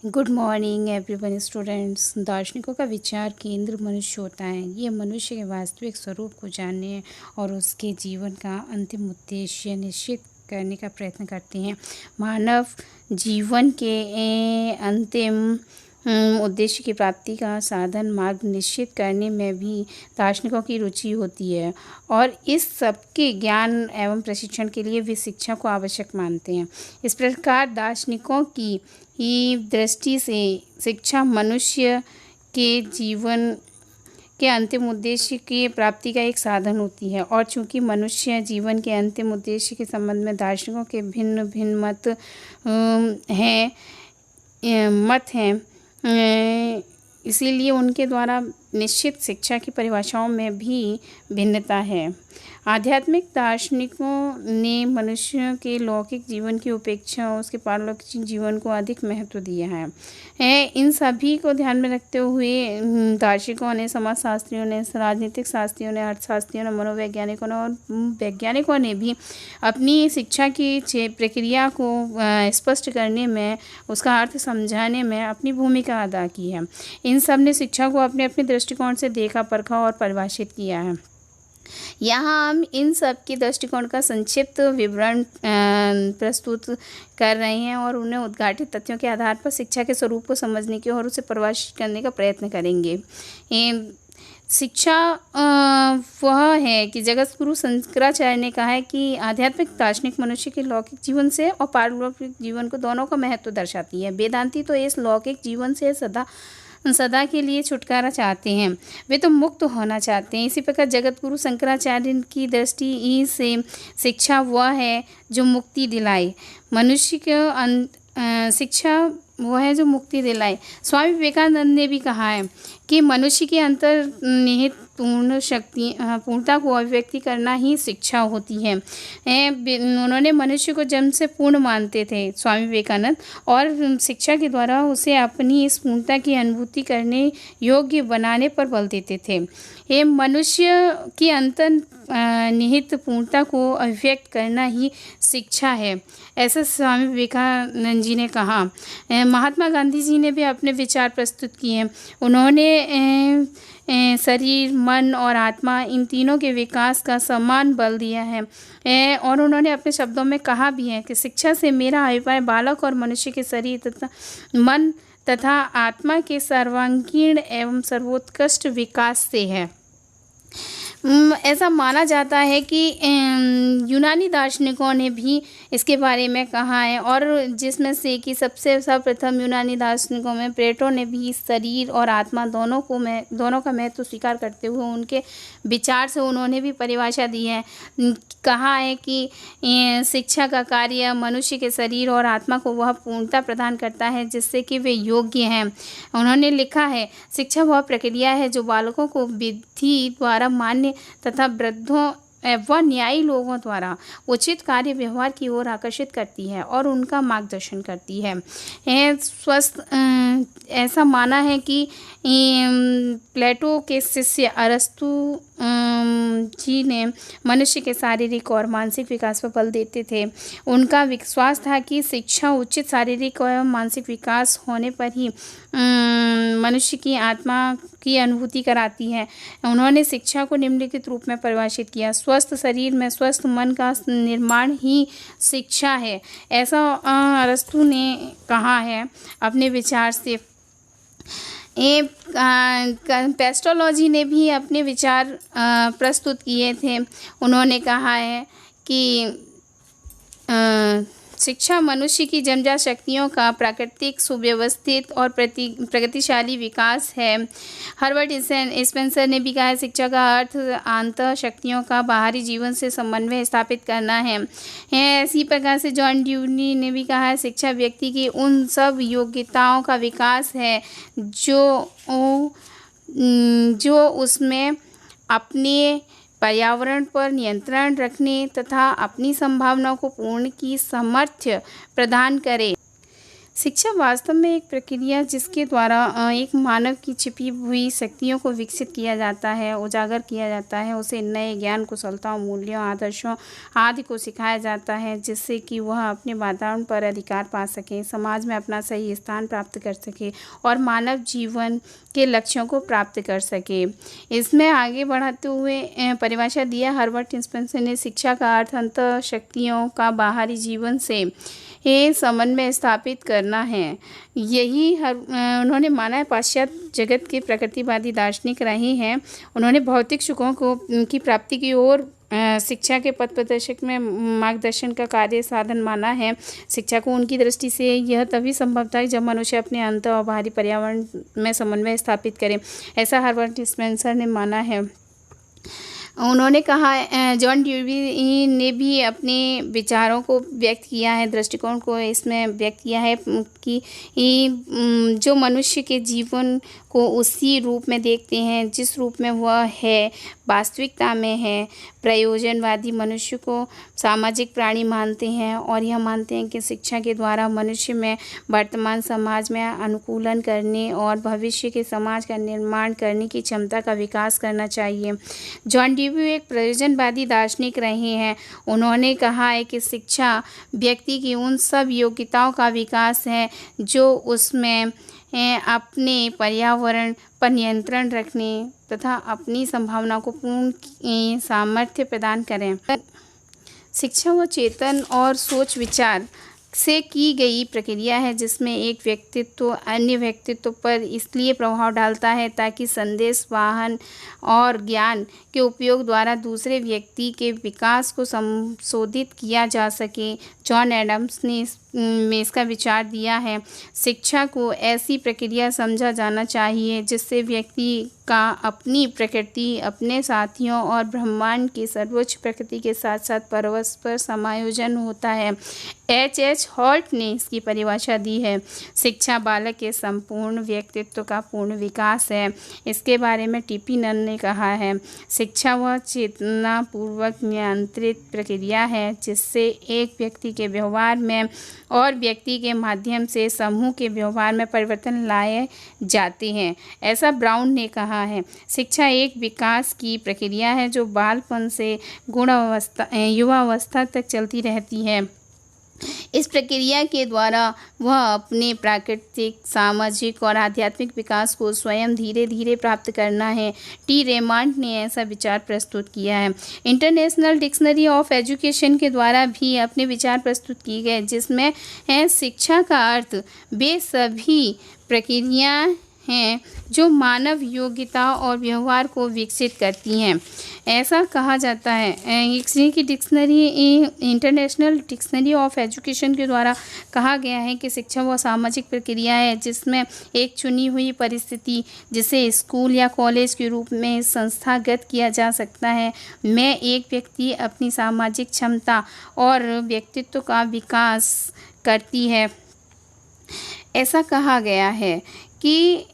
Good morning everyone students. दार्शनिकों का विचार केंद्र मनुष्य होता है। ये मनुष्य के वास्तविक स्वरूप को जानने और उसके जीवन का अंतिम उद्देश्य निश्चित करने का प्रयत्न करते हैं। मानव जीवन के अंतिम उद्देश्य की प्राप्ति का साधन मार्ग निश्चित करने में भी दार्शनिकों की रुचि होती है और इस सब के ज्ञान एवं प्रशिक्षण के लिए वे शिक्षा को आवश्यक मानते हैं। इस प्रकार दार्शनिकों की दृष्टि से शिक्षा मनुष्य के जीवन के अंतिम उद्देश्य की प्राप्ति का एक साधन होती है और चूंकि मनुष्य जीवन के अंतिम उद्देश्य के संबंध में दार्शनिकों के भिन्न भिन्न मत हैं इसीलिए उनके द्वारा निश्चित शिक्षा की परिभाषाओं में भी भिन्नता है। आध्यात्मिक दार्शनिकों ने मनुष्य के लौकिक जीवन की उपेक्षा उसके पारलौकिक जीवन को अधिक महत्व दिया है। इन सभी को ध्यान में रखते हुए दार्शनिकों ने, समाजशास्त्रियों ने, राजनीतिक शास्त्रियों ने, अर्थशास्त्रियों ने, मनोवैज्ञानिकों ने और वैज्ञानिकों ने भी अपनी शिक्षा की प्रक्रिया को स्पष्ट करने में, उसका अर्थ समझाने में अपनी भूमिका अदा की है। इन सब ने शिक्षा को अपने अपने दृष्टिकोण से देखा, परखा और परिभाषित किया है। यहाँ हम इन सब के दृष्टिकोण का संक्षिप्त विवरण प्रस्तुत कर रहे हैं और उन्हें उद्घाटित तथ्यों के आधार पर शिक्षा के स्वरूप को समझने की और उसे परिभाषित करने का प्रयत्न करेंगे। शिक्षा वह है कि जगत गुरु शंकराचार्य ने कहा है कि आध्यात्मिक दार्शनिक मनुष्य के लौकिक जीवन से और पारलौकिक जीवन को दोनों का महत्व दर्शाती है। वेदांती तो इस लौकिक जीवन से सदा के लिए छुटकारा चाहते हैं, वे तो मुक्त होना चाहते हैं। इसी प्रकार जगत गुरु शंकराचार्य की दृष्टि से शिक्षा वह है जो मुक्ति दिलाए। मनुष्य को शिक्षा वह है जो मुक्ति दिलाए। स्वामी विवेकानंद ने भी कहा है कि मनुष्य के अंतर्निहित पूर्णता को अभिव्यक्ति करना ही शिक्षा होती है। उन्होंने मनुष्य को जन्म से पूर्ण मानते थे स्वामी विवेकानंद, और शिक्षा के द्वारा उसे अपनी इस पूर्णता की अनुभूति करने योग्य बनाने पर बल देते थे। ये मनुष्य की अंतर्निहित पूर्णता को अभिव्यक्त करना ही शिक्षा है, ऐसा स्वामी विवेकानंद जी ने कहा। महात्मा गांधी जी ने भी अपने विचार प्रस्तुत किए हैं। उन्होंने शरीर, मन और आत्मा, इन तीनों के विकास का समान बल दिया है और उन्होंने अपने शब्दों में कहा भी है कि शिक्षा से मेरा अभिप्राय बालक और मनुष्य के शरीर तथा मन तथा आत्मा के सर्वांगीण एवं सर्वोत्कृष्ट विकास से है। ऐसा माना जाता है कि यूनानी दार्शनिकों ने भी इसके बारे में कहा है और जिसमें से कि सबसे सर्वप्रथम यूनानी दार्शनिकों में प्लेटो ने भी शरीर और आत्मा दोनों का महत्व स्वीकार करते हुए उनके विचार से उन्होंने भी परिभाषा दी है। कहा है कि शिक्षा का कार्य मनुष्य के शरीर और आत्मा को वह पूर्णता प्रदान करता है जिससे कि वे योग्य हैं। उन्होंने लिखा है, शिक्षा वह प्रक्रिया है जो बालकों को विधि द्वारा मान्य तथा वृद्धों व न्यायी लोगों द्वारा उचित कार्य व्यवहार की ओर आकर्षित करती है और उनका मार्गदर्शन करती है। ऐसा माना है कि प्लेटो के शिष्य अरस्तु जी ने मनुष्य के शारीरिक और मानसिक विकास पर बल देते थे। उनका विश्वास था कि शिक्षा उचित शारीरिक और मानसिक विकास होने पर ही मनुष्य की आत्मा की अनुभूति कराती है। उन्होंने शिक्षा को निम्नलिखित रूप में परिभाषित किया, स्वस्थ शरीर में स्वस्थ मन का निर्माण ही शिक्षा है, ऐसा अरस्तु ने कहा है अपने विचार से। पेस्टोलॉजी ने भी अपने विचार प्रस्तुत किए थे। उन्होंने कहा है कि शिक्षा मनुष्य की जन्मजात शक्तियों का प्राकृतिक, सुव्यवस्थित और प्रगतिशाली विकास है। हर्बर्ट स्पेंसर ने भी कहा है, शिक्षा का अर्थ आंतः शक्तियों का बाहरी जीवन से समन्वय स्थापित करना है। इसी प्रकार से जॉन ड्यूनी ने भी कहा है, शिक्षा व्यक्ति की उन सब योग्यताओं का विकास है जो उसमें अपने पर्यावरण पर नियंत्रण रखने तथा अपनी संभावनाओं को पूर्ण की सामर्थ्य प्रदान करे। शिक्षा वास्तव में एक प्रक्रिया जिसके द्वारा एक मानव की छिपी हुई शक्तियों को विकसित किया जाता है, उजागर किया जाता है, उसे नए ज्ञान, कुशलताओं, मूल्यों, आदर्शों आदि को सिखाया जाता है, जिससे कि वह अपने वातावरण पर अधिकार पा सके, समाज में अपना सही स्थान प्राप्त कर सके और मानव जीवन के लक्ष्यों को प्राप्त कर सके। इसमें आगे बढ़ाते हुए परिभाषा दिया हर्बर्ट स्पेंसर ने, शिक्षा का अर्थ अंतः शक्तियों का बाहरी जीवन से ये समन्वय स्थापित करना है। यही उन्होंने माना है। पाश्चात्य जगत के प्रकृतिवादी दार्शनिक रहे हैं। उन्होंने भौतिक सुखों की प्राप्ति की ओर शिक्षा के पथ प्रदर्शक में मार्गदर्शन का कार्य साधन माना है। शिक्षा को उनकी दृष्टि से यह तभी संभव था जब मनुष्य अपने अंतर और बाहरी पर्यावरण में समन्वय स्थापित करे, ऐसा हर्बर्ट स्पेंसर ने माना है। उन्होंने कहा, जॉन ड्यूवी ने भी अपने विचारों को व्यक्त किया है, दृष्टिकोण को इसमें व्यक्त किया है कि जो मनुष्य के जीवन को उसी रूप में देखते हैं जिस रूप में वह है, वास्तविकता में है। प्रयोजनवादी मनुष्य को सामाजिक प्राणी मानते हैं और यह मानते हैं कि शिक्षा के द्वारा मनुष्य में वर्तमान समाज में अनुकूलन करने और भविष्य के समाज का निर्माण करने की क्षमता का विकास करना चाहिए। जॉन ड्यूवी एक प्रयोजनवादी दार्शनिक रहे हैं। उन्होंने कहा है कि शिक्षा व्यक्ति की उन सब योग्यताओं का विकास है जो उसमें अपने पर्यावरण पर नियंत्रण रखने तथा अपनी संभावनाओं को पूर्ण सामर्थ्य प्रदान करें। शिक्षा व चेतन और सोच विचार से की गई प्रक्रिया है जिसमें एक व्यक्तित्व अन्य व्यक्तित्व पर इसलिए प्रभाव डालता है ताकि संदेश वाहन और ज्ञान के उपयोग द्वारा दूसरे व्यक्ति के विकास को संशोधित किया जा सके। जॉन एडम्स ने में इसका विचार दिया है। शिक्षा को ऐसी प्रक्रिया समझा जाना चाहिए जिससे व्यक्ति का अपनी प्रकृति, अपने साथियों और ब्रह्मांड की सर्वोच्च प्रकृति के साथ साथ परस्पर समायोजन होता है। H.H. हॉल्ट ने इसकी परिभाषा दी है। शिक्षा बालक के संपूर्ण व्यक्तित्व का पूर्ण विकास है। इसके बारे में टी.पी. नन ने कहा है, शिक्षा वह चेतनापूर्वक नियंत्रित प्रक्रिया है जिससे एक व्यक्ति के व्यवहार में और व्यक्ति के माध्यम से समूह के व्यवहार में परिवर्तन लाए जाते हैं, ऐसा ब्राउन ने कहा है। शिक्षा एक विकास की प्रक्रिया है जो बालपन से युवावस्था तक चलती रहती है। इस प्रक्रिया के द्वारा वह अपने प्राकृतिक, सामाजिक और आध्यात्मिक विकास को स्वयं धीरे धीरे प्राप्त करना है। टी. रेमांड ने ऐसा विचार प्रस्तुत किया है। इंटरनेशनल डिक्शनरी ऑफ एजुकेशन के द्वारा भी अपने विचार प्रस्तुत किए गए जिसमें शिक्षा का अर्थ वे सभी प्रक्रियाएं हैं जो मानव योग्यता और व्यवहार को विकसित करती हैं, ऐसा कहा जाता है। की dictionary international dictionary of education के द्वारा कहा गया है कि शिक्षा वह सामाजिक प्रक्रिया है जिसमें एक चुनी हुई परिस्थिति जिसे स्कूल या कॉलेज के रूप में संस्थागत किया जा सकता है में एक व्यक्ति अपनी सामाजिक क्षमता और व्यक्तित्व का विकास करती है। ऐसा कहा गया है कि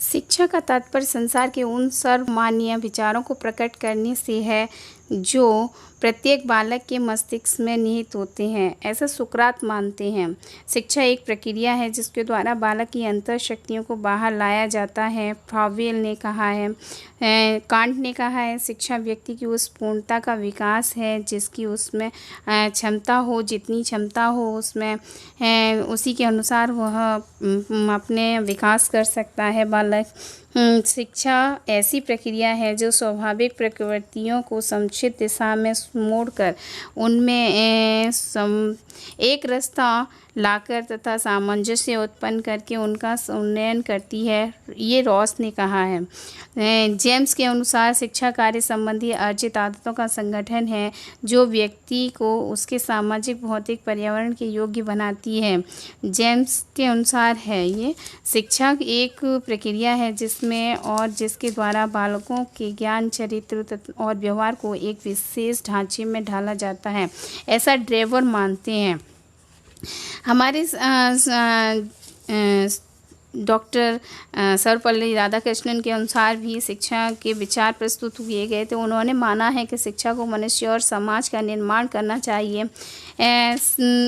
शिक्षा का तात्पर्य संसार के उन सर्वमान्य विचारों को प्रकट करने से है जो प्रत्येक बालक के मस्तिष्क में निहित होते हैं, ऐसा सुकरात मानते हैं। शिक्षा एक प्रक्रिया है जिसके द्वारा बालक की अंतर शक्तियों को बाहर लाया जाता है, फावेल ने कहा है। कांट ने कहा है, शिक्षा व्यक्ति की उस पूर्णता का विकास है जिसकी उसमें क्षमता हो, जितनी क्षमता हो उसमें उसी के अनुसार वह अपने विकास कर सकता है बालक। शिक्षा ऐसी प्रक्रिया है जो स्वाभाविक प्रवृत्तियों को समुचित दिशा में मोड़कर उनमें एक रास्ता लाकर तथा सामंजस्य उत्पन्न करके उनका उन्नयन करती है, ये रॉस ने कहा है। जेम्स के अनुसार शिक्षा कार्य संबंधी अर्जित आदतों का संगठन है जो व्यक्ति को उसके सामाजिक, भौतिक पर्यावरण के योग्य बनाती है। जेम्स के अनुसार है ये शिक्षा एक प्रक्रिया है जिसमें और जिसके द्वारा बालकों के ज्ञान, चरित्र और व्यवहार को एक विशेष ढांचे में ढाला जाता है, ऐसा ड्रेवर मानते हैं। हमारे डॉक्टर सर्वपल्ली राधाकृष्णन के अनुसार भी शिक्षा के विचार प्रस्तुत किए गए थे। उन्होंने माना है कि शिक्षा को मनुष्य और समाज का निर्माण करना चाहिए।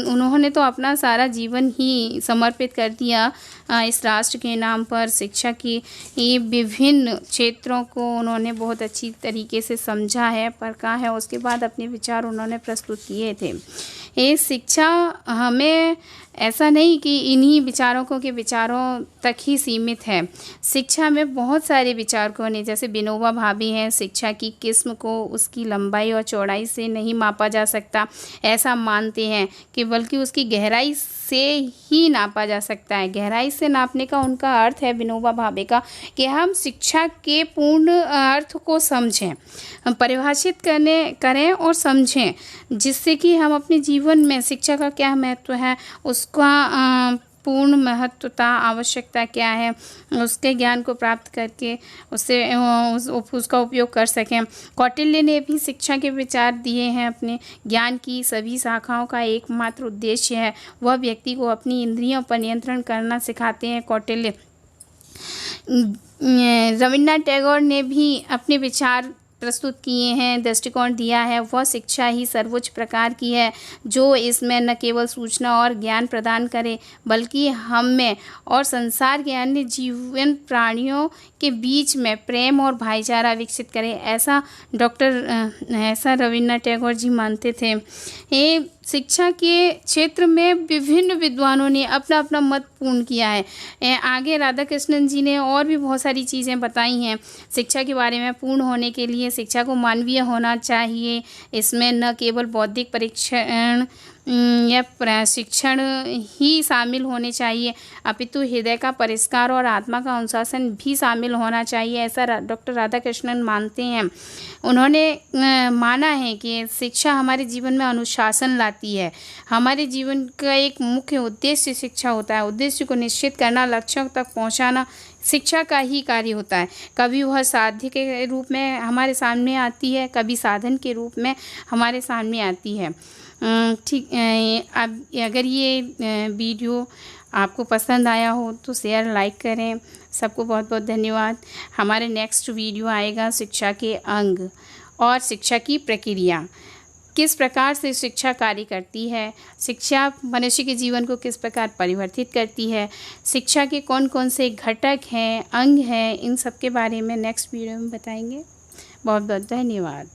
उन्होंने तो अपना सारा जीवन ही समर्पित कर दिया इस राष्ट्र के नाम पर। शिक्षा की ये विभिन्न क्षेत्रों को उन्होंने बहुत अच्छी तरीके से समझा है, परखा है, उसके बाद अपने विचार उन्होंने प्रस्तुत किए थे। ये शिक्षा हमें ऐसा नहीं कि इन्हीं विचारकों के विचारों तक ही सीमित है। शिक्षा में बहुत सारे विचारकों ने, जैसे विनोबा भावे हैं, शिक्षा की किस्म को उसकी लंबाई और चौड़ाई से नहीं मापा जा सकता ऐसा मानते हैं, कि बल्कि उसकी गहराई से ही नापा जा सकता है। गहराई से नापने का उनका अर्थ है विनोबा भावे का कि हम शिक्षा के पूर्ण अर्थ को समझें, हम परिभाषित करें और समझें, जिससे कि हम अपने जीवन में शिक्षा का क्या महत्व है, उसका पूर्ण महत्वता आवश्यकता क्या है, उसके ज्ञान को प्राप्त करके उसका उपयोग कर सकें। कौटिल्य ने भी शिक्षा के विचार दिए हैं। अपने ज्ञान की सभी शाखाओं का एकमात्र उद्देश्य है वह व्यक्ति को अपनी इंद्रियों पर नियंत्रण करना सिखाते हैं। कौटिल्य। रविन्द्रनाथ टैगोर ने भी अपने विचार प्रस्तुत किए हैं, दृष्टिकोण दिया है। वह शिक्षा ही सर्वोच्च प्रकार की है जो इसमें न केवल सूचना और ज्ञान प्रदान करे, बल्कि हम में और संसार के अन्य जीवंत प्राणियों के बीच में प्रेम और भाईचारा विकसित करे। ऐसा रविन्द्रनाथ टैगोर जी मानते थे। ये शिक्षा के क्षेत्र में विभिन्न विद्वानों ने अपना अपना मत पूर्ण किया है। आगे राधाकृष्णन जी ने और भी बहुत सारी चीज़ें बताई हैं शिक्षा के बारे में। पूर्ण होने के लिए शिक्षा को मानवीय होना चाहिए। इसमें न केवल बौद्धिक परीक्षण या प्रशिक्षण ही शामिल होने चाहिए, अपितु हृदय का परिष्कार और आत्मा का अनुशासन भी शामिल होना चाहिए, ऐसा डॉक्टर राधाकृष्णन मानते हैं। उन्होंने माना है कि शिक्षा हमारे जीवन में अनुशासन लाती है। हमारे जीवन का एक मुख्य उद्देश्य शिक्षा होता है। उद्देश्य को निश्चित करना, लक्ष्यों तक पहुंचाना शिक्षा का ही कार्य होता है। कभी वह साध्य के रूप में हमारे सामने आती है, कभी साधन के रूप में हमारे सामने आती है। ठीक, अब अगर ये वीडियो आपको पसंद आया हो तो शेयर, लाइक करें। सबको बहुत बहुत धन्यवाद। हमारे नेक्स्ट वीडियो आएगा शिक्षा के अंग और शिक्षा की प्रक्रिया, किस प्रकार से शिक्षा कार्य करती है, शिक्षा मनुष्य के जीवन को किस प्रकार परिवर्तित करती है, शिक्षा के कौन कौन से घटक हैं, अंग हैं, इन सब के बारे में नेक्स्ट वीडियो में बताएंगे। बहुत बहुत धन्यवाद।